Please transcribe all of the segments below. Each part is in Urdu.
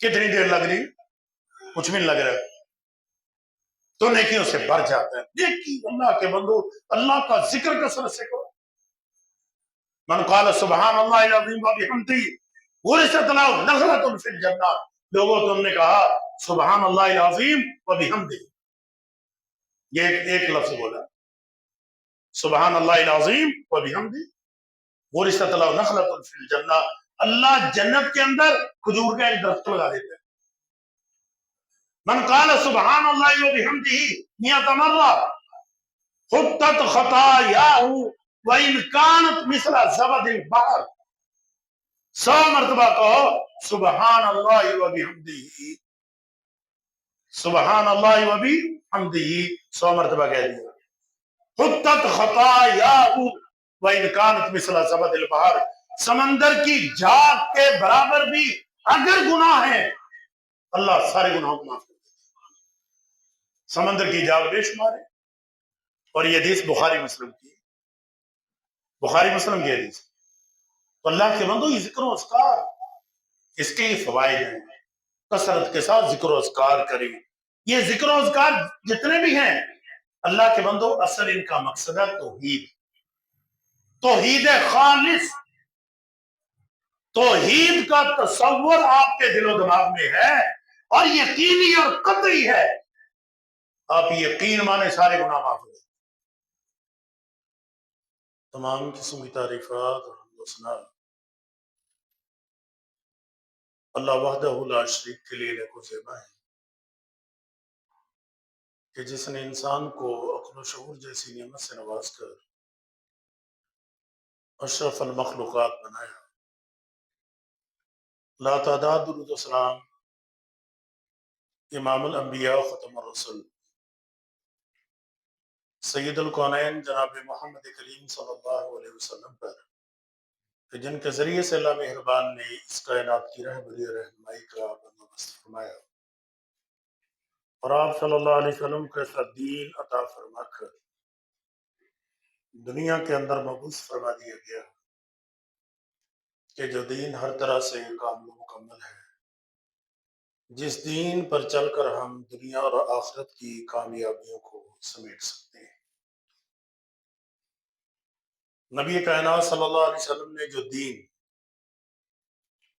کتنی دیر لگ رہی؟ کچھ بھی نہیں لگ رہا، تو نیکیوں سے بھر جاتا ہے۔ نیکی اللہ کے بندو، اللہ کا ذکر کثرت سے کرو۔ من قال سبحان اللہ العظیم وبحمدہ ورثت له نخلۃ فی الجنہ، لوگوں تم نے کہا سبحان اللہ العظیم وبحمدہ، یہ ایک لفظ بولا، سبحان اللہ العظیم وبحمدہ ورثت له نخلۃ فی الجنہ، اللہ جنت کے اندر کھجور کا ایک درخت لگا دیتا ہے۔ من قال سبحان اللہ وبحمدہ 100 مرہ حطت خطاياه وإن كانت مثل زبد البحر، 100 مرتبہ کہو سبحان اللہ وبحمدہ، سبحان اللہ وبحمدہ، 100 مرتبہ کہہ دیا۔ حطت خطاياه وإن كانت مثل زبد البحر، سمندر کی جھاگ کے برابر بھی اگر گناہ ہے اللہ سارے گناہوں کو معاف کر دیتا ہے۔ سمندر کی جھاگ بے شمار ہے، اور یہ حدیث بخاری مسلم کی، بخاری مسلم کی حدیث۔ تو اللہ کے بندو یہ ذکر و اذکار، اس کے یہ فوائد ہیں، کثرت کے ساتھ ذکر و اذکار کریں۔ یہ ذکر و اذکار جتنے بھی ہیں اللہ کے بندو، اصل ان کا مقصد ہے توحید، توحید خالص، توحید کا تصور آپ کے دل و دماغ میں ہے اور یقینی اور قطعی ہے، آپ یقین مانے سارے گناہ معاف ہو جائیں۔ تمام قسم کی تعریفات اور حمد و ثنا اللہ وحدہ لا شریک کے لیے نیک و زیبا ہے، کہ جس نے انسان کو عقل و شعور جیسی نعمت سے نواز کر اشرف المخلوقات بنایا۔ لا تعداد درود و سلام امام الانبیاء و ختم الرسل سید الکونین جناب محمد کریم صلی اللہ علیہ وسلم پر، کہ جن کے ذریعے سے اللہ مہربان نے اس کائنات کی رہبری اور رہنمائی کا بندوبست فرمایا، اور آپ صلی اللہ علیہ وسلم کو ایسا دین عطا فرما کر دنیا کے اندر مبعوث فرما دیا گیا کہ جو دین ہر طرح سے کامل و مکمل ہے، جس دین پر چل کر ہم دنیا اور آخرت کی کامیابیوں کو سمیٹ سکتے ہیں۔ نبی کائنات صلی اللہ علیہ وسلم نے جو دین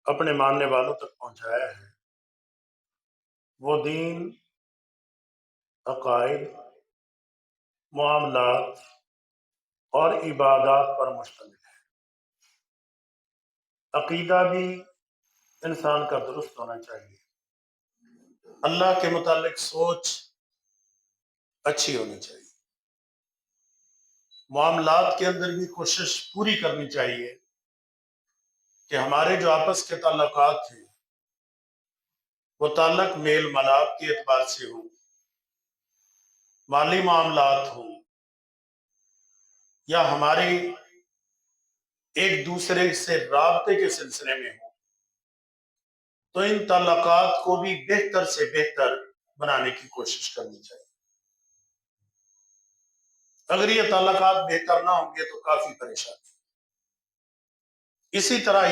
اپنے ماننے والوں تک پہنچایا ہے، وہ دین عقائد، معاملات اور عبادات پر مشتمل ہے۔ عقیدہ بھی انسان کا درست ہونا چاہیے، اللہ کے متعلق سوچ اچھی ہونی چاہیے، معاملات کے اندر بھی کوشش پوری کرنی چاہیے کہ ہمارے جو آپس کے تعلقات ہیں وہ تعلق میل ملاپ کے اعتبار سے ہو، مالی معاملات ہوں یا ہمارے ایک دوسرے سے رابطے کے سلسلے میں ہوں، تو ان تعلقات کو بھی بہتر سے بہتر بنانے کی کوشش کرنی چاہیے۔ اگر یہ تعلقات بہتر نہ ہوں گے تو کافی پریشانی۔ اسی طرح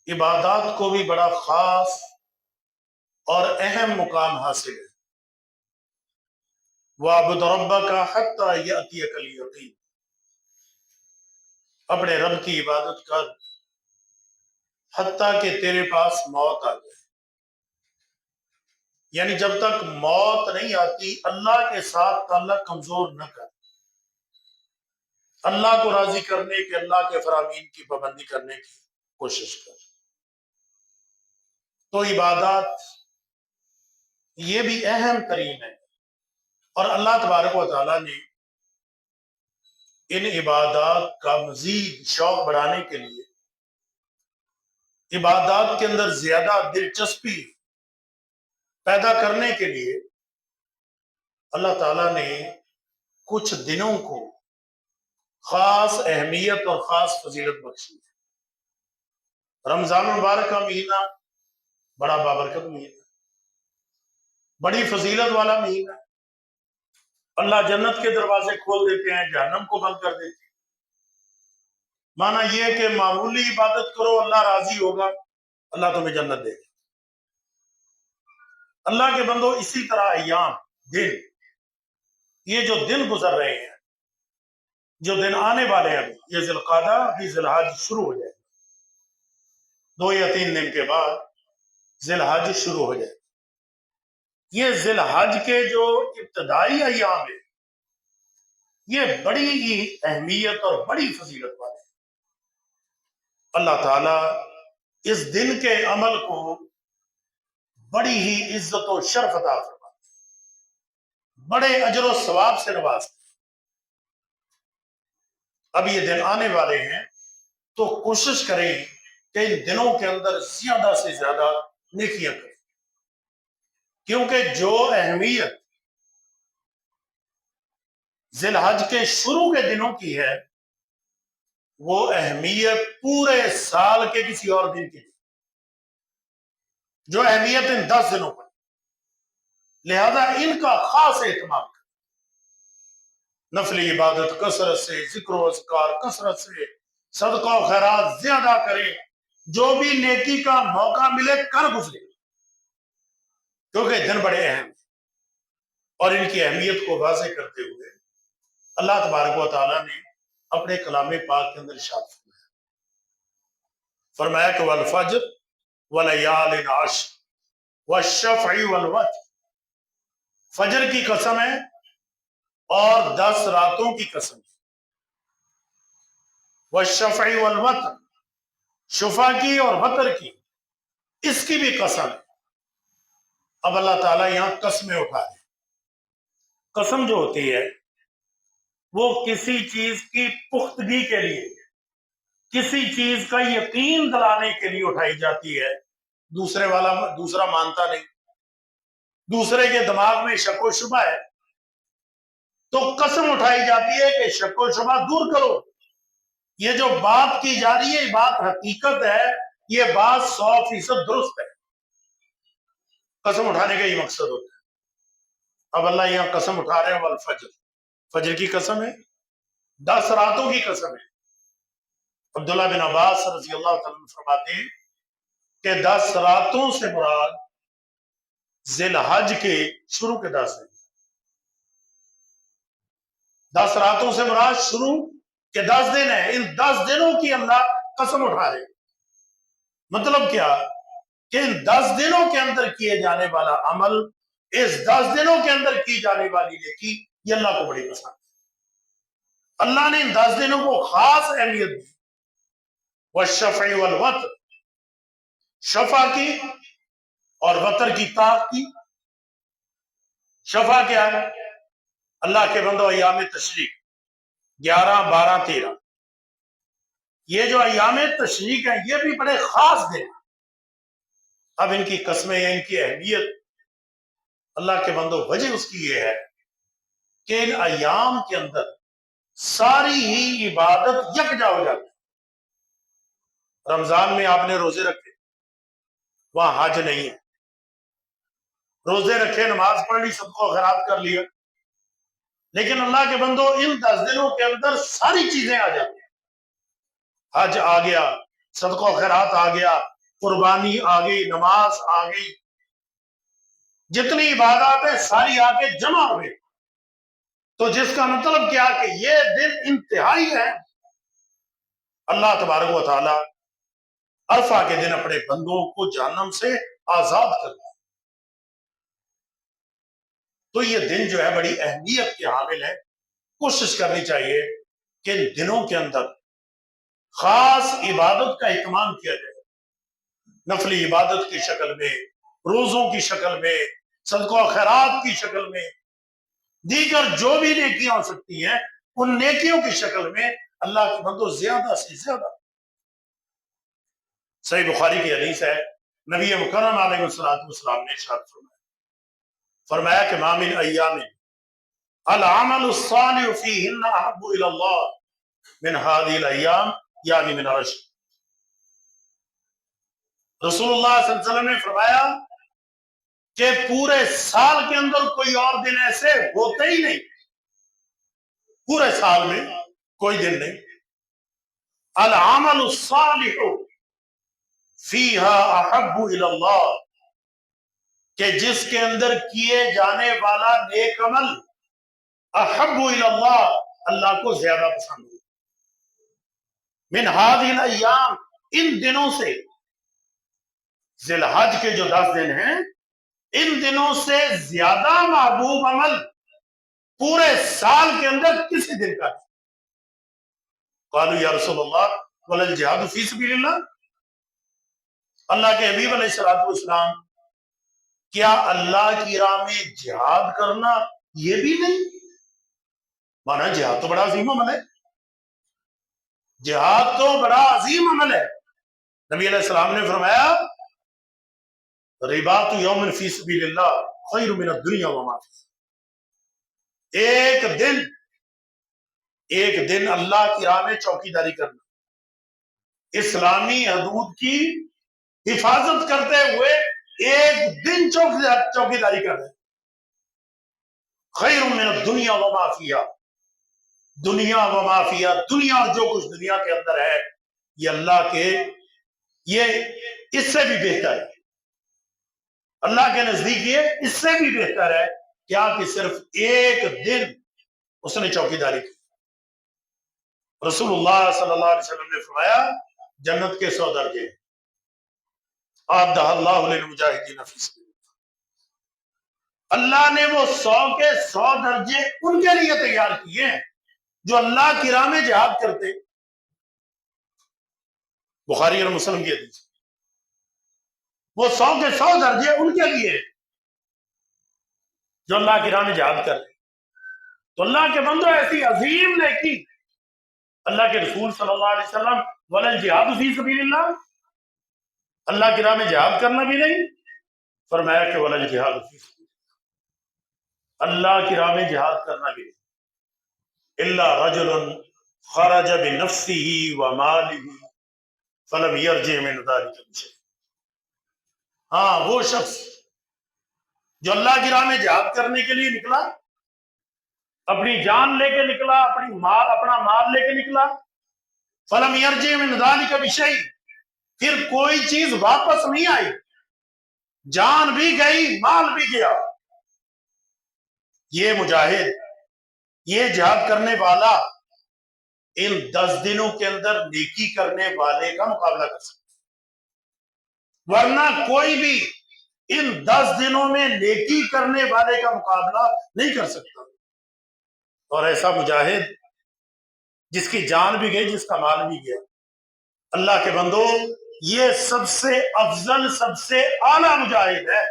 عبادات کو بھی بڑا خاص اور اہم مقام حاصل ہے۔ وَاعْبُدْ رَبَّكَ حَتَّى يَأْتِيَكَ الْيَقِينُ، اپنے رب کی عبادت کر حتیٰ کہ تیرے پاس موت آ جائے، یعنی جب تک موت نہیں آتی اللہ کے ساتھ تعلق کمزور نہ کر، اللہ کو راضی کرنے کے، اللہ کے فرامین کی پابندی کرنے کی کوشش کر۔ تو عبادات یہ بھی اہم ترین ہے، اور اللہ تبارک و تعالیٰ نے ان عبادات کا مزید شوق بڑھانے کے لیے، عبادات کے اندر زیادہ دلچسپی پیدا کرنے کے لیے اللہ تعالیٰ نے کچھ دنوں کو خاص اہمیت اور خاص فضیلت بخشی ہے۔ رمضان المبارک کا مہینہ بڑا بابرکت مہینہ، بڑی فضیلت والا مہینہ، اللہ جنت کے دروازے کھول دیتے ہیں، جہنم کو بند کر دیتے ہیں۔ معنی یہ ہے کہ معمولی عبادت کرو اللہ راضی ہوگا، اللہ تمہیں جنت دے گا۔ اللہ کے بندو اسی طرح ایام، دن، یہ جو دن گزر رہے ہیں، جو دن آنے والے ہیں، یہ ذی القعدہ بھی ذی الحج شروع ہو جائے، 2 یا 3 دن کے بعد ذی الحج شروع ہو جائے۔ یہ ذی الحج کے جو ابتدائی ایام ہیں، یہ بڑی ہی اہمیت اور بڑی فضیلت والے ہیں۔ اللہ تعالیٰ اس دن کے عمل کو بڑی ہی عزت و شرف عطا فرماتے ہیں، بڑے اجر و ثواب سے نوازتے ہیں۔ اب یہ دن آنے والے ہیں تو کوشش کریں کہ ان دنوں کے اندر زیادہ سے زیادہ نیکیاں کریں، کیونکہ جو اہمیت ذی الحج کے شروع کے دنوں کی ہے، وہ اہمیت پورے سال کے کسی اور دن کی نہیں، جو اہمیت ان 10 دنوں پر، لہذا ان کا خاص اہتمام کریں۔ نفلی عبادت کثرت سے، ذکر و اذکار کثرت سے، صدقہ و خیرات زیادہ کریں، جو بھی نیکی کا موقع ملے کر گزرے، کیونکہ دن بڑے اہم ہیں۔ اور ان کی اہمیت کو واضح کرتے ہوئے اللہ تبارک و تعالیٰ نے اپنے کلام پاک کے اندر ارشاد فرمایا کہ والفجر ولیال عشر والشفع والوتر، فجر کی قسم ہے اور 10 راتوں کی قسم ہے، والشفع والوتر، شفع کی اور وتر کی، اس کی بھی قسم ہے۔ اب اللہ تعالیٰ یہاں قسمیں اٹھا رہے ہیں۔ قسم جو ہوتی ہے وہ کسی چیز کی پختگی کے لیے، کسی چیز کا یقین دلانے کے لیے اٹھائی جاتی ہے، دوسرا مانتا نہیں، دوسرے کے دماغ میں شک و شبہ ہے تو قسم اٹھائی جاتی ہے کہ شک و شبہ دور کرو، یہ جو بات کی جا رہی ہے یہ بات حقیقت ہے، یہ بات 100% درست ہے۔ قسم اٹھانے کا یہ مقصد ہوتا ہے۔ اب اللہ یہاں قسم اٹھا رہے ہیں والفجر، فجر کی قسم ہے، 10 راتوں کی قسم ہے۔ عبداللہ بن عباس رضی اللہ تعالیٰ عنہ فرماتے ہیں کہ 10 راتوں سے مراد ذی الحج کے شروع کے 10 دن، 10 راتوں سے مراد شروع کے 10 دن ہیں، ان 10 دنوں کی اللہ قسم اٹھا رہے ہیں۔ مطلب کیا کہ ان 10 دنوں کے اندر کیے جانے والا عمل، اس 10 دنوں کے اندر کی جانے والی نیکی، یہ اللہ کو بڑی پسند ہے۔ اللہ نے ان 10 دنوں کو خاص اہمیت دی، والشفع والوتر، شفع کی اور وتر کی طاق کی۔ شفع کیا ہے؟ اللہ کے بندو ایام تشریق 11، 12، 13، یہ جو ایام تشریق ہیں یہ بھی بڑے خاص دن ہیں۔ اب ان کی قسمیں ہیں، ان کی اہمیت، اللہ کے بندو وجہ اس کی یہ ہے کہ ان ایام کے اندر ساری ہی عبادت یکجا ہو جاتی ہے۔ رمضان میں آپ نے روزے رکھے، وہاں حج نہیں ہے، روزے رکھے، نماز پڑھ لی، صدقہ و خیرات کر لیا، لیکن اللہ کے بندو ان 10 دنوں کے اندر ساری چیزیں آ جاتی ہیں۔ حج آ گیا، صدقہ و خیرات آ گیا، قربانی آ گئی، نماز آ گئی، جتنی عبادات ہیں ساری آ کے جمع ہوئے، تو جس کا مطلب کیا کہ یہ دن انتہائی ہے۔ اللہ تبارک و تعالی عرفہ کے دن اپنے بندوں کو جہنم سے آزاد کرتا ہے۔ تو یہ دن جو ہے بڑی اہمیت کے حامل ہے۔ کوشش کرنی چاہیے کہ ان دنوں کے اندر خاص عبادت کا اہتمام کیا جائے، نفلی عبادت کی شکل میں، روزوں کی شکل میں، صدقہ و خیرات کی شکل میں، دیگر جو بھی نیکیاں ہو سکتی ہیں ان نیکیوں کی شکل میں اللہ کے بندوں زیادہ سے زیادہ۔ صحیح بخاری کی حدیث ہے، نبی مکرم علیہ السلام نے ارشاد فرمایا کہ ما من ایام العمل الصالح فیہن احب الی اللہ من هذه الايام یعنی من عشر۔ رسول اللہ صلی اللہ علیہ وسلم نے فرمایا کہ پورے سال کے اندر کوئی اور دن ایسے ہوتے ہی نہیں، پورے سال میں کوئی دن نہیں۔ العمل الصالح فیہا احب الی اللہ، کہ جس کے اندر کیے جانے والا نیک عمل احب الی اللہ، اللہ کو زیادہ پسند ہے، من ہذہ الایام، ان دنوں سے، ذی الحج کے جو 10 دن ہیں ان دنوں سے زیادہ محبوب عمل پورے سال کے اندر کسی دن کا ہے؟ قالوا یا رسول اللہ ولا الجہاد فی سبیل اللہ، اللہ کے حبیب علیہ الصلوۃ والسلام کیا اللہ کی راہ میں جہاد کرنا یہ بھی نہیں؟ مانا جہاد تو بڑا عظیم عمل ہے، جہاد تو بڑا عظیم عمل ہے۔ نبی علیہ السلام نے فرمایا رباط یوم فی سبیل اللہ خیر من الدنیا وما فیہا، ایک دن اللہ کی راہ میں چوکی داری کرنا، اسلامی حدود کی حفاظت کرتے ہوئے ایک دن چوکی داری کرنا خیر من الدنیا وما فیہا، دنیا وما فیہا، دنیا اور جو کچھ دنیا کے اندر ہے یہ اللہ کے، یہ اس سے بھی بہتر ہے، اللہ کے نزدیک یہ اس سے بھی بہتر ہے کیا کہ صرف ایک دن اس نے چوکی داری کی۔ رسول اللہ صلی اللہ علیہ وسلم نے فرمایا جنت کے 100 درجے اعدہ اللہ للمجاہدین فی سبیل اللہ، اللہ نے وہ 100 کے 100 درجے ان کے لیے تیار کیے ہیں جو اللہ کی راہ میں جہاد کرتے۔ بخاری اور مسلم کی حدیث، وہ 100 کے 100 درجے ان کے لیے جو اللہ کی راہ میں جہاد کرتے۔ تو اللہ کے بندو ایسی عظیم نیکی، اللہ کے رسول صلی اللہ علیہ وسلم ولا الجہاد فی سبیل اللہ، اللہ کی راہ میں جہاد کرنا بھی نہیں، فرمایا کہ ولا الجہاد فی سبیل اللہ، اللہ کی راہ میں جہاد کرنا بھی نہیں، الا رجل خرج بنفسہ ومالہ فلم یرجع من ذلک بشیء، ہاں وہ شخص جو اللہ کی راہ میں جہاد کرنے کے لیے نکلا، اپنی جان لے کے نکلا، اپنا مال لے کے نکلا، فلم یرجع من ذلک بشیء، پھر کوئی چیز واپس نہیں آئی، جان بھی گئی مال بھی گیا، یہ مجاہد، یہ جہاد کرنے والا ان 10 دنوں کے اندر نیکی کرنے والے کا مقابلہ کر سکتا، ورنہ کوئی بھی ان 10 دنوں میں نیکی کرنے والے کا مقابلہ نہیں کر سکتا۔ اور ایسا مجاہد جس کی جان بھی گئی، جس کا مال بھی گیا، اللہ کے بندو یہ سب سے افضل، سب سے اعلیٰ مجاہد ہے۔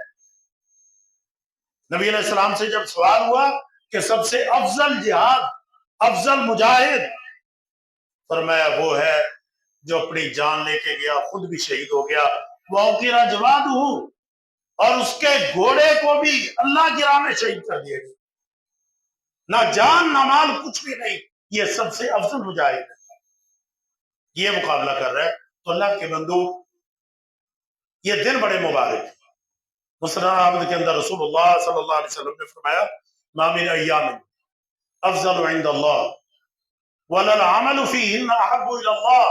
نبی علیہ السلام سے جب سوال ہوا کہ سب سے افضل جہاد، افضل مجاہد، فرمایا وہ ہے جو اپنی جان لے کے گیا، خود بھی شہید ہو گیا، وَأُقِرَ جَوَادُهُ، اور اس کے گھوڑے کو بھی اللہ کی راہ میں شہید کر دیا گیا، نہ جان نہ مال کچھ بھی نہیں، یہ سب سے افضل مجاہد ہے، یہ مقابلہ کر رہا ہے۔ تو اللہ کے بندو یہ دن بڑے مبارک ہیں۔ مسند احمد کے اندر رسول اللہ صلی اللہ علیہ وسلم نے فرمایا ما من ایام افضل عند اللہ ولا العمل فیہن احب الی اللہ،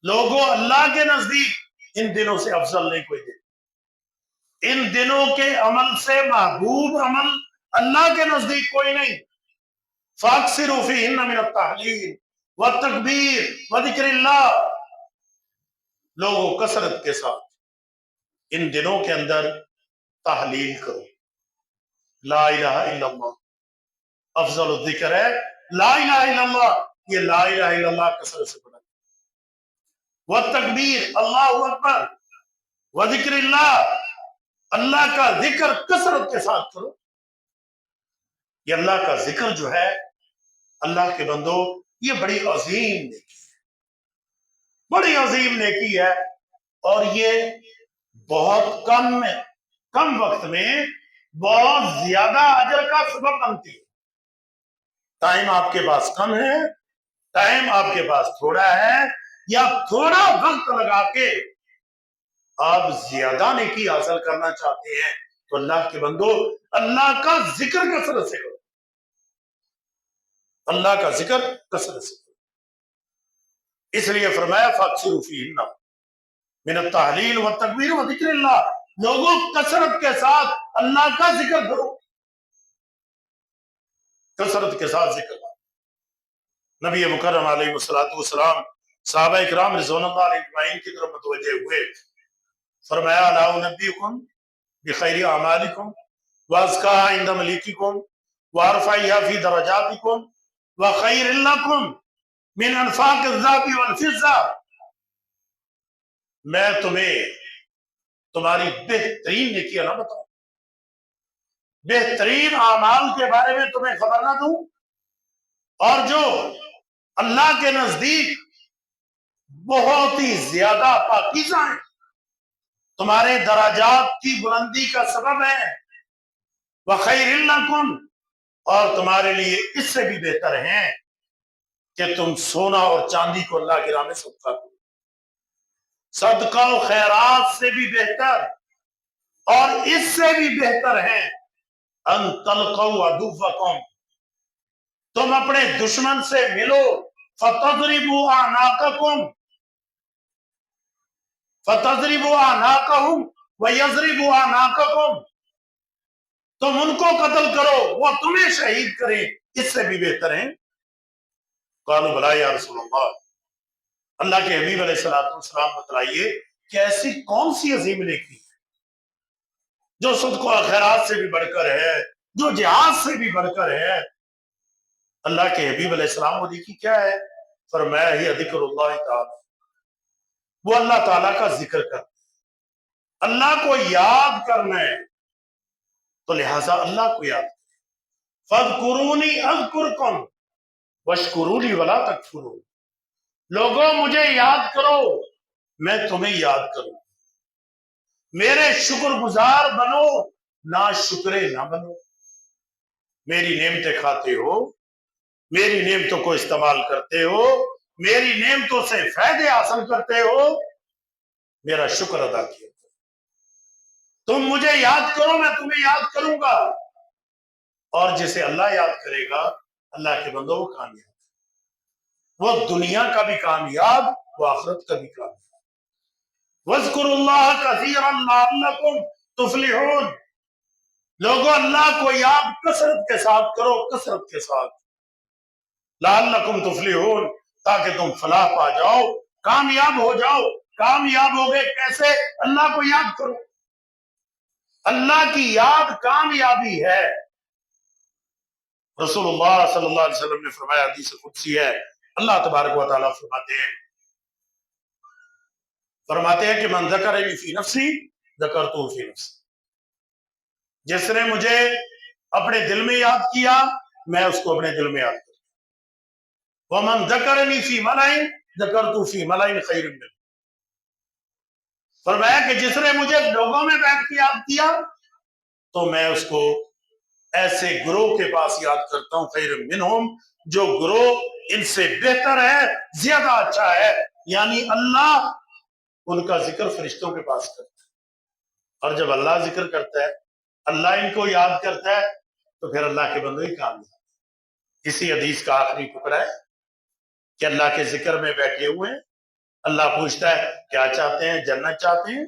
لوگوں اللہ کے نزدیک ان دنوں سے افضل نہیں کوئی دن، ان دنوں کے عمل سے محبوب عمل اللہ کے نزدیک کوئی نہیں، فاکثروا فیہن من التحلیل والتکبیر وذکر اللہ، لوگوں کثرت کے ساتھ ان دنوں کے اندر تحلیل کرو، لا الہ الا اللہ افضل الذکر ہے، لا الہ الا اللہ، یہ لا الہ الا اللہ کثرت سے پڑھا، والتکبیر اللہ اکبر، وذکر اللہ، اللہ کا ذکر کثرت کے ساتھ کرو۔ یہ اللہ کا ذکر جو ہے اللہ کے بندو یہ بڑی عظیم نیکی ہے، بڑی عظیم نیکی ہے، اور یہ بہت کم وقت میں بہت زیادہ اجر کا سبب بنتی ہے۔ ٹائم آپ کے پاس کم ہے، ٹائم آپ کے پاس تھوڑا ہے، یا تھوڑا وقت لگا کے آپ زیادہ نیکی حاصل کرنا چاہتے ہیں تو اللہ کے بندو اللہ کا ذکر کثرت سے کرو، اللہ کا ذکر کثرت سے کرو۔ اس لیے فرمایا فاکثروا فیہن من التحلیل و تکبیر و ذکر اللہ، لوگوں کثرت کے ساتھ اللہ کا ذکر کرو، کثرت کے ساتھ ذکر کرو۔ نبی مکرم علیہ الصلوۃ والسلام صحابہ اکرام رضوان اللہ علیہ اجمعین کی طرف متوجہ ہوئے، فرمایا لا انبئکم بخیر اعمالکم وازکاها عند ملیککم وارفعها فی درجاتکم وخیر لکم من انفاق الذهب والفضہ، میں تمہیں تمہاری بہترین نیکیاں نہ بتاؤں، بہترین اعمال کے بارے میں تمہیں خبر نہ دوں، اور جو اللہ کے نزدیک بہت ہی زیادہ پاکیزہ ہیں، تمہارے درجات کی بلندی کا سبب ہے، وخیر لکم، اور تمہارے لیے اس سے بھی بہتر ہیں کہ تم سونا اور چاندی کو اللہ کی راہ میں صدقہ کرو، صدقہ و خیرات سے بھی بہتر اور اس سے بھی بہتر ہے ان تلقوا عدوکم، تم اپنے دشمن سے ملو، فتضربوا اعناقکم، فتضربوا اعناقہم ویضربوا اعناقکم، تم ان کو قتل کرو وہ تمہیں شہید کریں، اس سے بھی بہتر ہیں۔ قالوا بلا یا رسول اللہ، اللہ کے حبیب علیہ الصلوۃ والسلام بتلائیے کہ ایسی کون سی عظیم نیکی ہے جو صدقہ و خیرات سے بھی بڑھ کر ہے، جو جہاد سے بھی بڑھ کر ہے۔ اللہ کے حبیب علیہ السلام وہ نیکی کیا ہے؟ فرمایا ہی ذکر اللہ تعالی، وہ اللہ تعالیٰ کا ذکر کرنا، اللہ کو یاد کرنا ہے، تو لہٰذا اللہ کو یاد کریں۔ فاذکرونی اذکرکم واشکرونی ولا تکفرون، لوگوں مجھے یاد کرو میں تمہیں یاد کروں، میرے شکر گزار بنو نا شکرے نہ بنو، میری نعمتیں کھاتے ہو، میری نعمتوں کو استعمال کرتے ہو، میری نعمتوں سے فائدے حاصل کرتے ہو، میرا شکر ادا کیا، تم مجھے یاد کرو میں تمہیں یاد کروں گا، اور جسے اللہ یاد کرے گا اللہ کے بندوں وہ کامیاب، وہ دنیا کا بھی کامیاب، وہ آخرت کا بھی کامیاب۔ وَاذْكُرُوا اللَّهَ كَثِيرًا لَعَلَّكُمْ تُفْلِحُونَ، لوگوں اللہ کو یاد کثرت کے ساتھ کرو، کثرت کے ساتھ، لَعَلَّكُمْ تُفْلِحُونَ، تاکہ تم فلاح پا جاؤ، کامیاب ہو جاؤ۔ کامیاب ہوگے کیسے؟ اللہ کو یاد کرو، اللہ کی یاد کامیابی ہے۔ رسول اللہ صلی اللہ علیہ وسلم نے فرمایا، حدیث قدسی ہے، اللہ تبارک و تعالیٰ فرماتے ہیں کہ من ذکرنی فی نفسی ذکرتہ فی نفسی، جس نے مجھے اپنے دل میں یاد کیا میں اس کو اپنے دل میں یاد کرتا، ومن ذکرنی فی ملئ ذکرتہ فی ملئ خیر منہ، فرمایا کہ جس نے مجھے لوگوں میں بیٹھ کے یاد کیا تو میں اس کو ایسے گروہ کے پاس یاد کرتا ہوں، خیر منہم، جو گروہ ان سے بہتر ہے، زیادہ اچھا ہے، یعنی اللہ ان کا ذکر فرشتوں کے پاس کرتا ہے، اور جب اللہ ذکر کرتا ہے، اللہ ان کو یاد کرتا ہے، تو پھر اللہ کے بندوں ہی کامیاب۔ اسی حدیث کا آخری ٹکڑا ہے کہ اللہ کے ذکر میں بیٹھے ہوئے ہیں، اللہ پوچھتا ہے کیا چاہتے ہیں؟ جنت چاہتے ہیں؟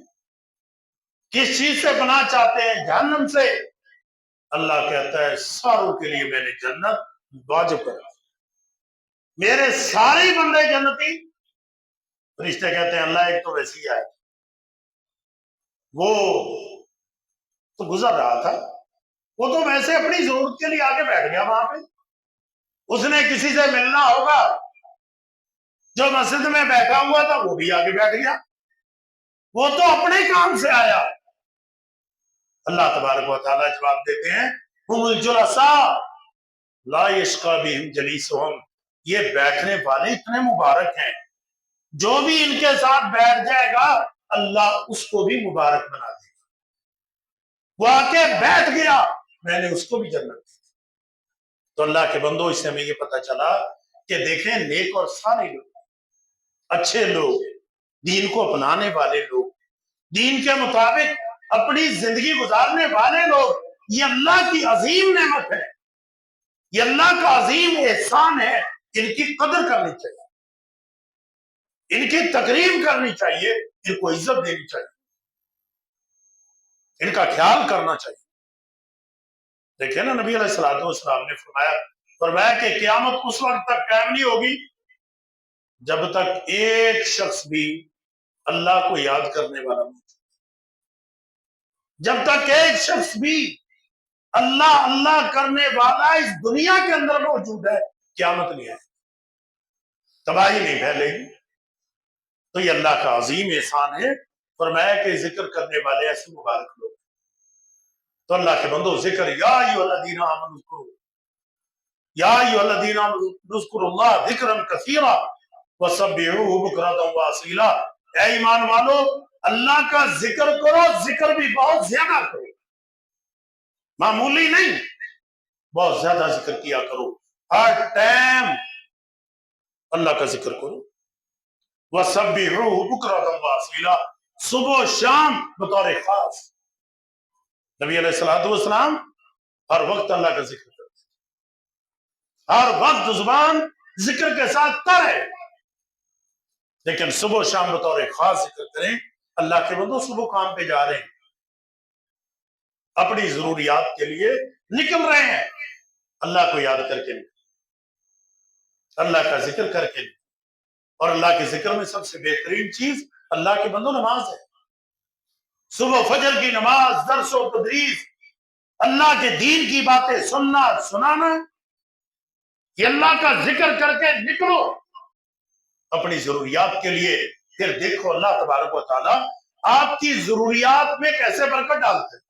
کس چیز سے پناہ چاہتے ہیں؟ جہنم سے؟ اللہ کہتا ہے ساروں کے لیے میں نے جنت واجب کرا، میرے سارے بندے جنتی۔ فرشتے کہتے ہیں اللہ ایک تو ویسے ہی آئے، وہ تو گزر رہا تھا، وہ تو ویسے اپنی ضرورت کے لیے آگے بیٹھ گیا وہاں پہ، اس نے کسی سے ملنا ہوگا، جو مسجد میں بیٹھا ہوا تھا وہ بھی آگے بیٹھ گیا، وہ تو اپنے کام سے آیا۔ اللہ تبارک و تعالیٰ جواب دیتے ہیں ہم الجلساء لا یشقی بہم جلیسہم، یہ بیٹھنے والے اتنے مبارک ہیں، جو بھی ان کے ساتھ بیٹھ جائے گا اللہ اس کو بھی مبارک بنا دے گا، وہ آ کے بیٹھ گیا میں نے اس کو بھی جنت دی۔ تو اللہ کے بندوں، اس سے ہمیں یہ پتہ چلا کہ دیکھیں نیک اور صالح لوگ، اچھے لوگ، دین کو اپنانے والے لوگ، دین کے مطابق اپنی زندگی گزارنے والے لوگ، یہ اللہ کی عظیم نعمت ہے، یہ اللہ کا عظیم احسان ہے، ان کی قدر کرنی چاہیے، ان کی تقریب کرنی چاہیے، ان کو عزت دینی چاہیے، ان کا خیال کرنا چاہیے۔ دیکھیں نا، نبی علیہ الصلوۃ والسلام نے فرمایا کہ قیامت اس وقت تک قائم نہیں ہوگی جب تک ایک شخص بھی اللہ کو یاد کرنے والا نہیں، جب تک ایک شخص بھی اللہ اللہ کرنے والا اس دنیا کے اندر موجود ہے، قیامت نہیں ہے، تباہی نہیں پھیلے گی۔ تو یہ اللہ کا عظیم احسان ہے، فرمایا کہ ذکر کرنے والے ایسے مبارک لوگ۔ تو اللہ کے بندو، ذکر یا ایھا الذین آمنوا اذکروا، یا ایھا الذین آمنوا اذکروا اللہ ذکرا کثیرا وسبحوہ بکرۃ واصیلا، اے ایمان والو اللہ کا ذکر کرو، ذکر بھی بہت زیادہ کرو، معمولی نہیں، بہت زیادہ ذکر کیا کرو، ہر ٹائم اللہ کا ذکر کرو۔ وسبحوہ بکرۃ واصیلا، صبح و شام بطور خاص۔ نبی علیہ الصلوۃ والسلام ہر وقت اللہ کا ذکر کرتے، ہر وقت زبان ذکر کے ساتھ تر ہے، لیکن صبح و شام بطور خاص ذکر کریں۔ اللہ کے بندو، صبح کام پہ جا رہے ہیں، اپنی ضروریات کے لیے نکل رہے ہیں، اللہ کو یاد کر کے نکلیں، اللہ کا ذکر کر کے نکلیں۔ اور اللہ کے ذکر میں سب سے بہترین چیز اللہ کے بندو نماز ہے۔ صبح فجر کی نماز، درس و تدریس، اللہ کے دین کی باتیں سننا سنانا، یہ اللہ کا ذکر کر کے نکلو اپنی ضروریات کے لیے۔ پھر دیکھو اللہ تبارک و تعالیٰ آپ کی ضروریات میں کیسے برکت ڈالتے ہیں،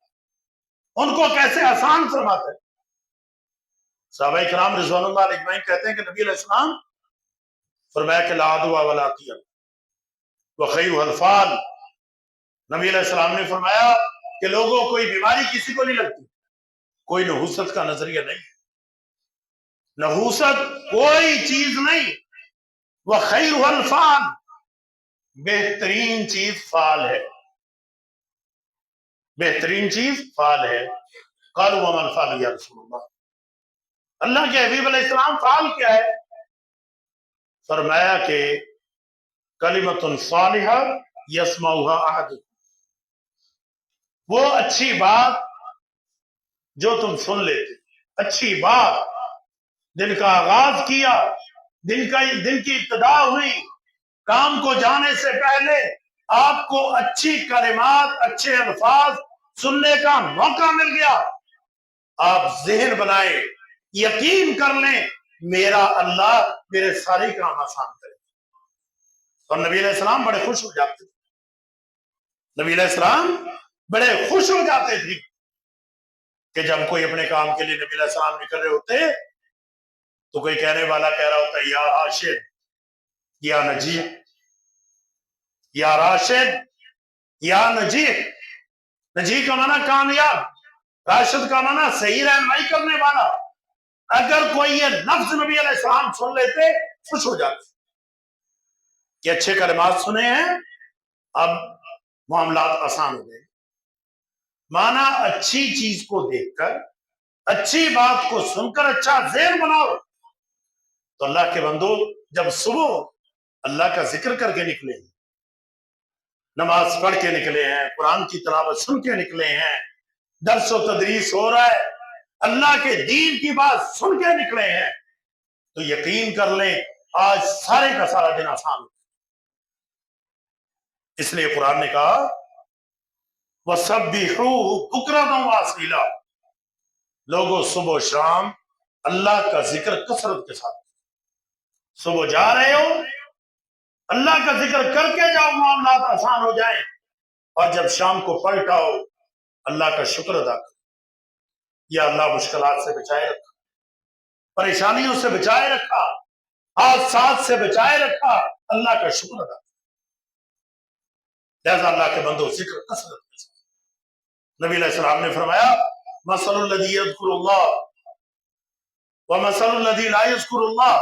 ان کو کیسے آسان فرماتے ہیں۔ صحابہ کرام رضوان اللہ علیہ اجمعین کہتے ہیں کہ نبی علیہ السلام فرمایا کہ لا عدوى ولا طیر وخیر الفال، نبی علیہ السلام نے فرمایا کہ لوگوں کوئی بیماری کسی کو نہیں لگتی، کوئی نحوست کا نظریہ نہیں، نحوست کوئی چیز نہیں، وخیر الفال، بہترین چیز فال ہے، بہترین چیز فال ہے۔ قالوا وما الفال یا رسول اللہ، اللہ کے حبیب علیہ السلام فال کیا ہے؟ فرمایا کہ کلمۃ صالحہ یسمعها احد، وہ اچھی بات جو تم سن لیتے، اچھی بات، دن کا آغاز کیا، دن کی ابتدا ہوئی، کام کو جانے سے پہلے آپ کو اچھی کلمات، اچھے الفاظ سننے کا موقع مل گیا، آپ ذہن بنائیں، یقین کر لیں میرا اللہ میرے سارے کام آسان کرے۔ اور نبی علیہ السلام بڑے خوش ہو جاتے تھے، نبی علیہ السلام بڑے خوش ہو جاتے تھے کہ جب کوئی اپنے کام کے لیے نبی علیہ السلام نکل رہے ہوتے تو کوئی کہنے والا کہہ رہا ہوتا یا راشد یا نجیح، یا راشد یا نجیح، نجیح کا معنی کامیاب، راشد کا معنی صحیح رہنمائی کرنے والا۔ اگر کوئی یہ لفظ نبی علیہ السلام سن لیتے خوش ہو جاتے کہ اچھے کلمات سنے ہیں، اب معاملات آسان ہو گئے۔ مانا اچھی چیز کو دیکھ کر، اچھی بات کو سن کر اچھا ذہن بناؤ۔ تو اللہ کے بندو، جب صبح اللہ کا ذکر کر کے نکلے ہیں، نماز پڑھ کے نکلے ہیں، قرآن کی تلاوت سن کے نکلے ہیں، درس و تدریس ہو رہا ہے، اللہ کے دین کی بات سن کے نکلے ہیں، تو یقین کر لیں آج سارے کا سارا دن آسان ہو۔ اس لیے قرآن نے کہا وَسَبِّحُوهُ بُكْرَةً وَأَصِيلًا، لوگوں صبح و شام اللہ کا ذکر کثرت کے ساتھ، صبح جا رہے ہو اللہ کا ذکر کر کے جاؤ، معاملات آسان ہو جائیں، اور جب شام کو پلٹاؤ اللہ کا شکر ادا کرو، یا اللہ مشکلات سے بچائے رکھا، پریشانیوں سے بچائے رکھا، حادثات سے بچائے رکھا، اللہ کا شکر ادا کرو۔ لہذا اللہ کے بندو ذکر کثرت کے ساتھ۔ نبی علیہ السلام نے فرمایا مثل الذی یذکر اللہ ومثل الذی لا یذکر اللہ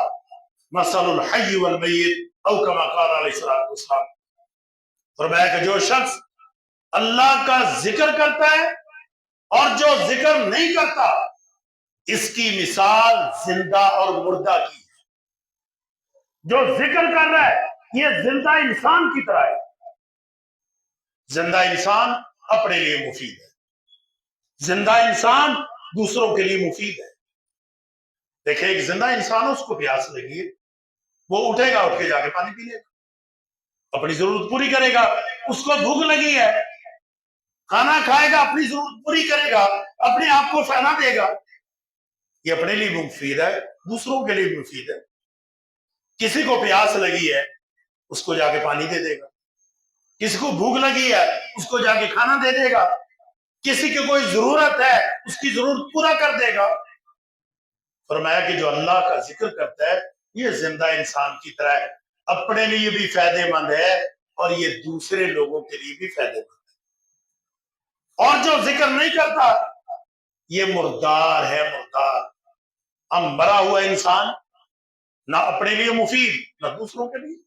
مثل الحی والمیت، او کما قال علیہ الصلوۃ والسلام، فرمایا کہ جو شخص اللہ کا ذکر کرتا ہے اور جو ذکر نہیں کرتا، اس کی مثال زندہ اور مردہ کی ہے۔ جو ذکر کر رہا ہے یہ زندہ انسان کی طرح ہے. زندہ انسان اپنے لیے مفید ہے, زندہ انسان دوسروں کے لیے مفید ہے. دیکھیں ایک زندہ انسان اس کو پیاس لگی ہے, وہ اٹھے گا, اٹھ کے جا کے پانی پی لے گا, اپنی ضرورت پوری کرے گا. اس کو بھوک لگی ہے, کھانا کھائے گا, اپنی ضرورت پوری کرے گا, اپنے آپ کو فائدہ دے گا. یہ اپنے لیے مفید ہے, دوسروں کے لیے بھی مفید ہے. کسی کو پیاس لگی ہے, اس کو جا کے پانی دے دے گا. کسی کو بھوک لگی ہے, اس کو جا کے کھانا دے دے گا. کسی کی کوئی ضرورت ہے, اس کی ضرورت پورا کر دے گا. فرمایا کہ جو اللہ کا ذکر کرتا ہے یہ زندہ انسان کی طرح ہے, اپنے لیے بھی فائدے مند ہے اور یہ دوسرے لوگوں کے لیے بھی فائدے مند ہے. اور جو ذکر نہیں کرتا یہ مردار ہے, مردار. ہم مرا ہوا انسان نہ اپنے لیے مفید نہ دوسروں کے لیے.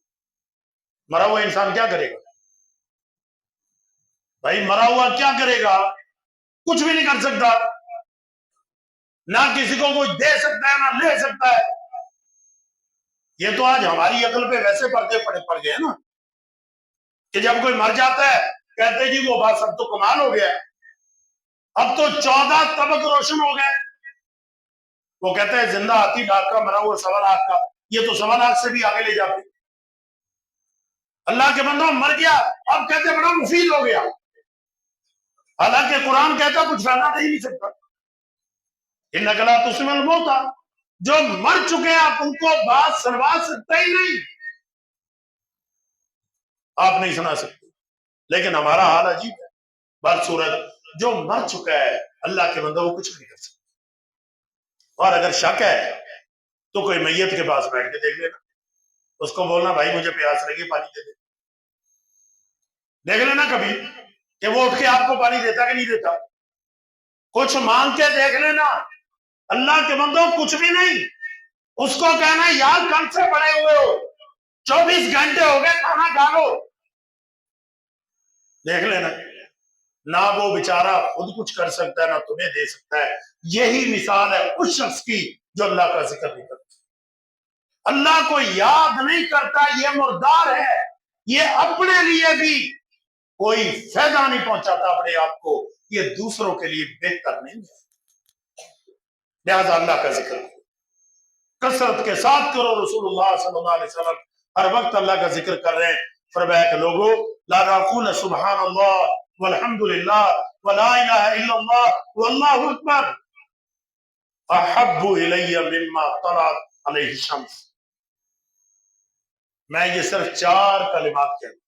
مرا ہوا انسان کیا کرے گا بھائی؟ مرا ہوا کیا کرے گا؟ کچھ بھی نہیں کر سکتا, نہ کسی کو کچھ دے سکتا ہے نہ لے سکتا ہے. یہ تو آج ہماری عقل پہ ویسے پردے پڑ گئے نا کہ جب کوئی مر جاتا ہے کہتے جی وہ بات سب تو کمال ہو گیا, اب تو 14 طبق روشن ہو گئے. وہ کہتے ہیں زندہ ہاتھی لاکھ کا, مرا ہوا 1.25 لاکھ کا. یہ تو 1.25 لاکھ سے بھی آگے لے جاتے. اللہ کے بندہ مر گیا, اب کہتے بڑا مفید ہو گیا, حالانکہ قرآن کہتا کچھ فائدہ دے ہی نہیں سکتا. انک لا تسمع الموتى, جو مر چکے ہیں آپ ان کو بات سنوا سکتا ہی نہیں, آپ نہیں سنا سکتے. لیکن ہمارا حال عجیب ہے. بات صورت جو مر چکا ہے اللہ کے بندہ وہ کچھ نہیں کر سکتا. اور اگر شک ہے تو کوئی میت کے پاس بیٹھ کے دیکھ لینا, اس کو بولنا بھائی مجھے پیاس لگی پانی دے دے. دیکھ لینا کبھی کہ وہ اٹھ کے آپ کو پانی دیتا کہ نہیں دیتا. کچھ مانگ کے دیکھ لینا. اللہ کے بندوں کچھ بھی نہیں, اس کو کہنا یار کل سے پڑے ہوئے ہو, 24 گھنٹے ہو گئے, کھانا کھا لو. دیکھ لینا نہ وہ بیچارہ خود کچھ کر سکتا ہے نہ تمہیں دے سکتا ہے. یہی مثال ہے اس شخص کی جو اللہ کا ذکر نہیں کرتا, اللہ کو یاد نہیں کرتا. یہ مردار ہے, یہ اپنے لیے بھی کوئی فائدہ نہیں پہنچاتا اپنے آپ کو, یہ دوسروں کے لیے بہتر نہیں ہے. لہذا اللہ کا ذکر کثرت کے ساتھ کرو. رسول اللہ صلی اللہ علیہ وسلم ہر وقت اللہ کا ذکر کر رہے ہیں. فرمایا کہ لوگوں لا تقول سبحان اللہ والحمد للہ ولا الہ الا اللہ واللہ اکبر احب الی مما طلعت علیہ الشمس. میں یہ صرف 4 کلمات کہتا ہوں,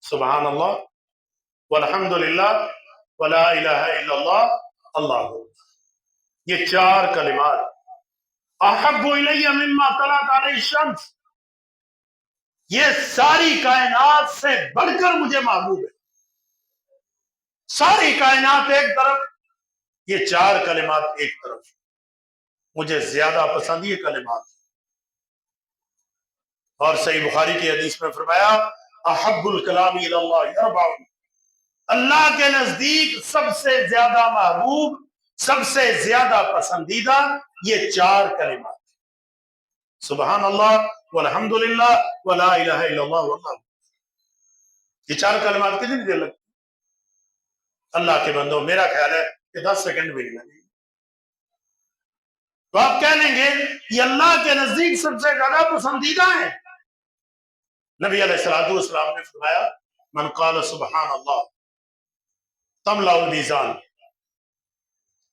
سبحان اللہ والحمد للہ ولا الہ الا اللہ اللہ اکبر. یہ 4 کلمات احب الی مما طلعت علیہ الشمس, یہ ساری کائنات سے بڑھ کر مجھے محبوب ہے. ساری کائنات ایک طرف, یہ 4 کلمات ایک طرف, مجھے زیادہ پسند یہ کلمات. اور صحیح بخاری کی حدیث میں فرمایا احب الکلام الی اللہ اربع, اللہ کے نزدیک سب سے زیادہ محبوب, سب سے زیادہ پسندیدہ یہ 4 کلمات, سبحان اللہ والحمد للہ ولا الہ الا اللہ واللہ. یہ 4 کلمات کتنی دیر لگتی؟ اللہ کے بندوں میرا خیال ہے کہ 10 سیکنڈ بھی نہیں لگے. تو آپ کہہ لیں گے یہ اللہ کے نزدیک سب سے زیادہ پسندیدہ ہیں. نبی علیہ الصلوۃ والسلام نے فرمایا من قال سبحان اللہ تملا المیزان,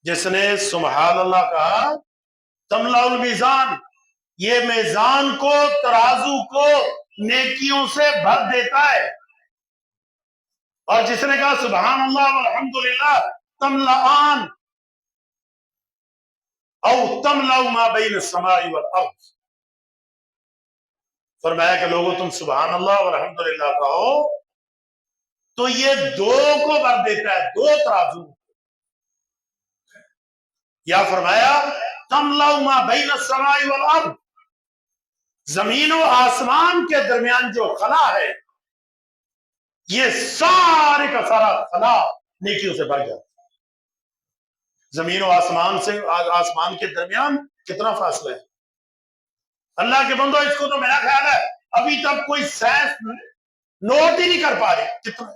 جس نے سبحان اللہ کہا تملا المیزان, یہ میزان کو, ترازو کو نیکیوں سے بھر دیتا ہے. اور جس نے کہا سبحان اللہ والحمدللہ تملأان او تملأ ما بین السماء والارض, فرمایا کہ لوگوں تم سبحان اللہ والحمدللہ کہو تو یہ 2 کو بھر دیتا ہے, 2 ترازو. یا فرمایا تملأ ما بین السماء والارض, زمین و آسمان کے درمیان جو خلا ہے یہ سارے کا سارا خلا نیکیوں سے بھر جاتا ہے. زمین و آسمان سے, آسمان کے درمیان کتنا فاصلہ ہے؟ اللہ کے بندو اس کو تو میرا خیال ہے ابھی تک کوئی سائنس نوٹ ہی نہیں کر پا رہے کتنا.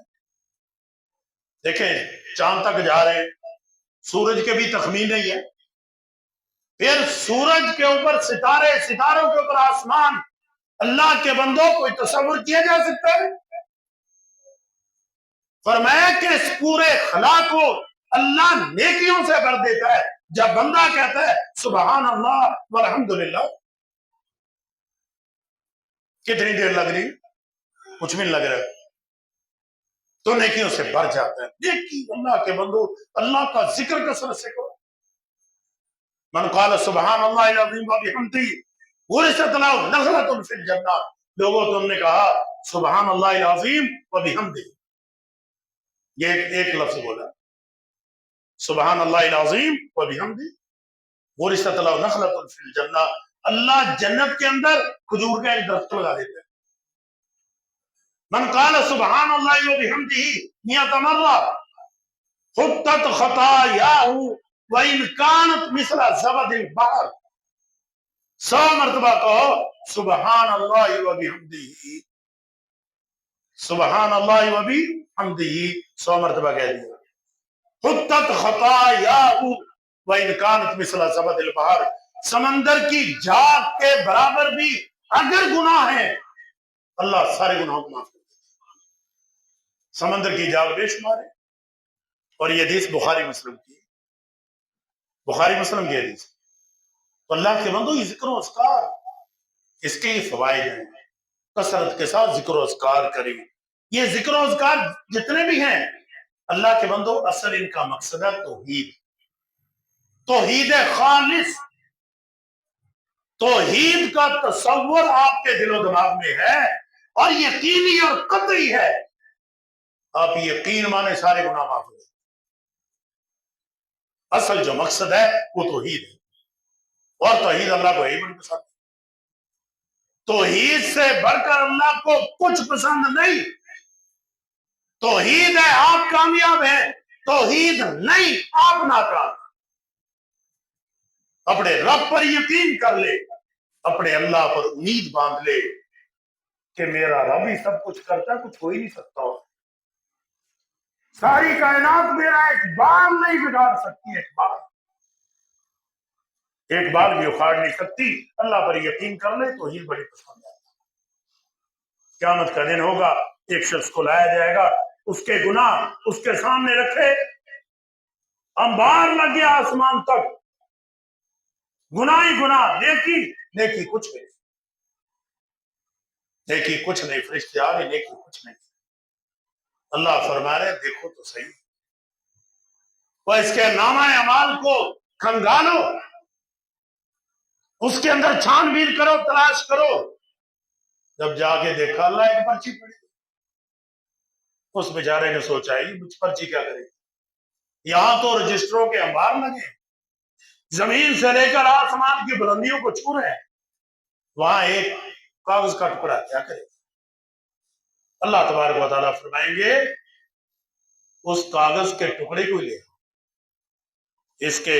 دیکھیں چاند تک جا رہے ہیں، سورج کے بھی تخمین نہیں ہے، پھر سورج کے اوپر ستارے، ستاروں کے اوپر آسمان. اللہ کے بندوں کوئی تصور کیا جا سکتا ہے؟ فرمایا کہ اس پورے خلا کو اللہ نیکیوں سے بھر دیتا ہے. جب بندہ کہتا ہے سبحان اللہ والحمدللہ، کتنی دیر لگ رہی؟ کچھ بھی نہیں لگ رہا، تو نیکیوں سے بھر جاتا ہے. نیکی اللہ کے بندو، اللہ کا ذکر کثرت سے کرو. من قال سبحان اللہ العظیم وبحمدہ ورثت له نخلۃ فی الجنہ. لوگوں تم نے کہا سبحان اللہ العظیم وبحمدہ، یہ ایک لفظ بولا، سبحان اللہ العظیم وبحمدہ ورثت له نخلۃ فی الجنہ. اللہ جنت کے اندر کھجور کا ایک درخت لگا دیتا ہے. من قال سبحان اللہ وبحمدہ 100 مرہ حطت خطایاہ وَإِنْ كَانَتْ مِثْلَ زَبَدِ الْبَحْرِ. 100 مرتبہ کہو سبحان اللہ وبحمدہ، سبحان اللہ وبحمدہ 100 مرتبہ کہہ دیا. حطت خطایاہ وَإِنْ كَانَتْ مِثْلَ زَبَدِ الْبَحْرِ. سمندر کی جھاگ کے برابر بھی اگر گناہ ہیں اللہ سارے گناہوں کو معاف کرتا ہے. سمندر کی جھاگ بے شمار ہے. اور یہ حدیث بخاری مسلم کی، بخاری مسلم کی حدیث. تو اللہ کے بندو یہ ذکر و اذکار، اس کے یہ فوائد ہیں. کثرت کے ساتھ ذکر و اذکار کریں. یہ ذکر و اذکار جتنے بھی ہیں اللہ کے بندو، اصل ان کا مقصد ہے توحید، توحید خالص. توحید کا تصور آپ کے دل و دماغ میں ہے اور یقینی اور قطعی ہے. آپ یقین مانے سارے گناہ معاف ہو جائیں. اصل جو مقصد ہے وہ توحید ہے، اور توحید اللہ کو یہی بڑی پسند ہے. توحید سے بڑھ کر اللہ کو کچھ پسند نہیں. توحید ہے آپ کامیاب ہیں، توحید نہیں آپ ناکام. اپنے رب پر یقین کر لے، اپنے اللہ پر امید باندھ لے کہ میرا رب ہی سب کچھ کرتا ہے، کچھ ہو ہی نہیں سکتا. ساری کائنات میرا ایک بال نہیں بگاڑ سکتی، ایک بال بھی اکھاڑ نہیں سکتی. اللہ پر یقین کر لے تو ہی بڑی پسند ہے. قیامت کا دن ہوگا، ایک شخص کو لایا جائے گا، اس کے گناہ اس کے سامنے رکھے، انبار لگ گیا آسمان تک، گناہ ہی گناہ، نیکی نیکی کچھ نہیں، نیکی کچھ نہیں. فرشتے آ گئے، نیکی کچھ نہیں. اللہ فرما رہے دیکھو تو صحیح، وہ اس کے نامہ اعمال کو کھنگالو، اس کے اندر چھان بین کرو، تلاش کرو. جب جا کے دیکھا اللہ ایک پرچی پڑی، اس بیچارے نے سوچا یہ مجھ پرچی کیا کرے. یہاں تو رجسٹروں کے انبار لگے، زمین سے لے کر آسمان کی بلندیوں کو چھو رہے ہیں، وہاں ایک کاغذ کا ٹکڑا کیا کرے. اللہ تبارک و تعالیٰ فرمائیں گے اس کاغذ کے ٹکڑے کو لے اس کے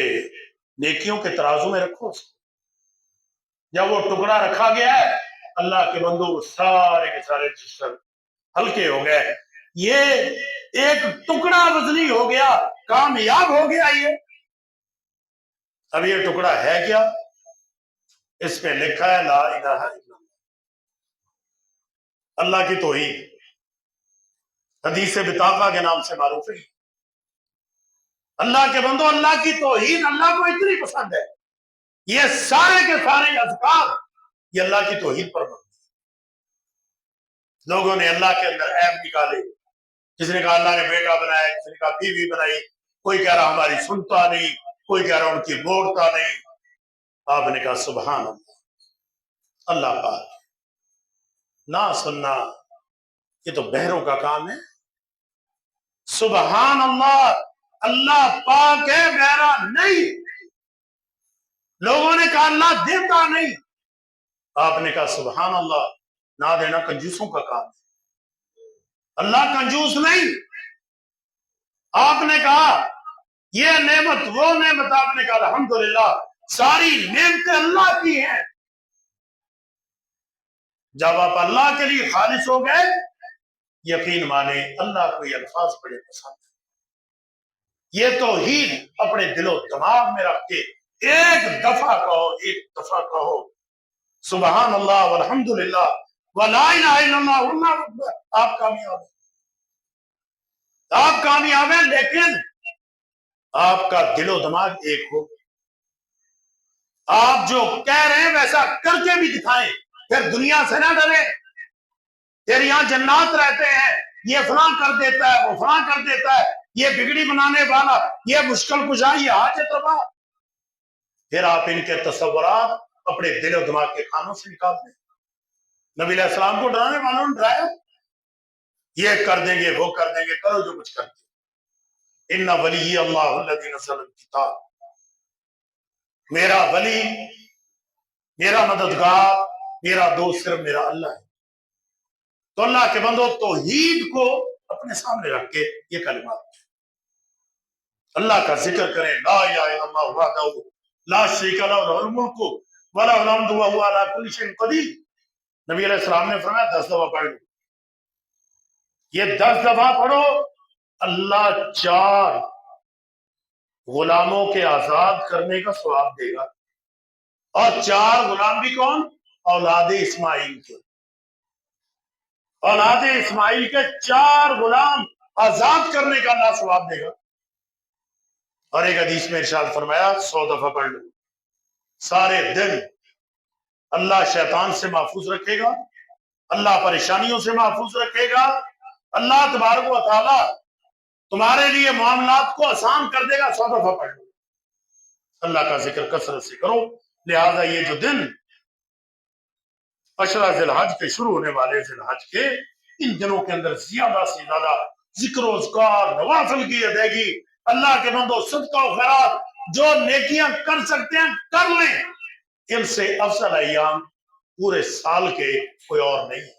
نیکیوں کے ترازو میں رکھو. اس کو جب وہ ٹکڑا رکھا گیا ہے، اللہ کے بندو سارے کے سارے جسم ہلکے ہو گئے. یہ ایک ٹکڑا وزنی ہو گیا، کامیاب ہو گیا. یہ اب یہ ٹکڑا ہے کیا؟ اس پہ لکھا ہے لا الہ الا اللہ، اللہ کی توحید. حدیث بطاقہ کے نام سے معروف ہے. اللہ کے بندو اللہ کی توحید اللہ کو اتنی پسند ہے، یہ سارے کے سارے اذکار یہ اللہ کی توحید پر مبنی. لوگوں نے اللہ کے اندر عیب نکالے، کسی نے کہا اللہ نے بیٹا بنایا، کسی نے کہا بیوی بنائی، کوئی کہہ رہا ہماری سنتا نہیں، کوئی کہہ رہا ان کی موڑتا نہیں. آپ نے کہا سبحان اللہ، اللہ پاک. نہ سننا یہ تو بہروں کا کام ہے. سبحان اللہ، اللہ پاک ہے، بہرا نہیں. لوگوں نے کہا اللہ دیتا نہیں، آپ نے کہا سبحان اللہ، نہ دینا کنجوسوں کا کام ہے، اللہ کنجوس نہیں. آپ نے کہا یہ نعمت وہ نعمت، آپ نے کہا الحمدللہ، ساری نعمتیں اللہ کی ہیں. جب آپ اللہ کے لیے خالص ہو گئے، یقین مانے اللہ کو یہ الفاظ بڑے پسند ہیں۔ یہ توحید اپنے دل و دماغ میں رکھ کے ایک دفعہ کہو سبحان اللہ والحمد للہ ولا الہ الا اللہ واللہ اکبر، آپ کامیاب ہیں، آپ کامیاب ہیں، لیکن آپ کا دل و دماغ ایک ہو، آپ جو کہہ رہے ہیں ویسا کر کے بھی دکھائیں، پھر دنیا سے نہ ڈریں۔ پھر یہاں جنات رہتے ہیں، یہ فلاں کر دیتا ہے، وہ فلاں کر دیتا ہے، یہ بگڑی بنانے والا، یہ مشکل کشا، یہ حاجت روا، پھر آپ ان کے تصورات اپنے دل و دماغ کے کھانوں سے نکال دیں۔ نبی علیہ السلام کو ڈرانے والوں نے ڈرایا، یہ کر دیں گے، وہ کر دیں گے، کرو جو کچھ کرتے۔ ان ولی اللہ الذی نزل الکتاب، میرا ولی، میرا مددگار، میرا دوست صرف میرا اللہ ہے۔ تو اللہ کے بندو توحید کو اپنے سامنے رکھ کے یہ کلمات اللہ کا ذکر کریں، لا الہ الا اللہ وحدہ لا شریک لہ لہ الملک ولہ الحمد وہو علی کل شیء قدیر۔ نبی علیہ السلام نے فرمایا 10 دفعہ پڑھ لو، یہ 10 دفعہ پڑھو، اللہ 4 غلاموں کے آزاد کرنے کا ثواب دے گا، اور 4 غلام بھی کون؟ اولاد اسماعیل کے، اولاد اسماعیل کے 4 غلام آزاد کرنے کا اللہ ثواب دے گا۔ اور ایک حدیث میں ارشاد فرمایا 100 دفعہ پڑھ لو، سارے دن اللہ شیطان سے محفوظ رکھے گا، اللہ پریشانیوں سے محفوظ رکھے گا، اللہ تبارک و تعالی تمہارے لیے معاملات کو آسان کر دے گا۔ 100 دفعہ پڑھ لو، اللہ کا ذکر کثرت سے کرو۔ لہذا یہ جو دن عشرہ ذی الحج کے شروع ہونے والے ذی الحج کے، ان دنوں کے اندر زیادہ سے زیادہ ذکر و اذکار، نوافل کی ادائیگی، اللہ کے بندو صدقہ و خیرات، جو نیکیاں کر سکتے ہیں کر لیں۔ ان سے افضل ایام پورے سال کے کوئی اور نہیں ہے۔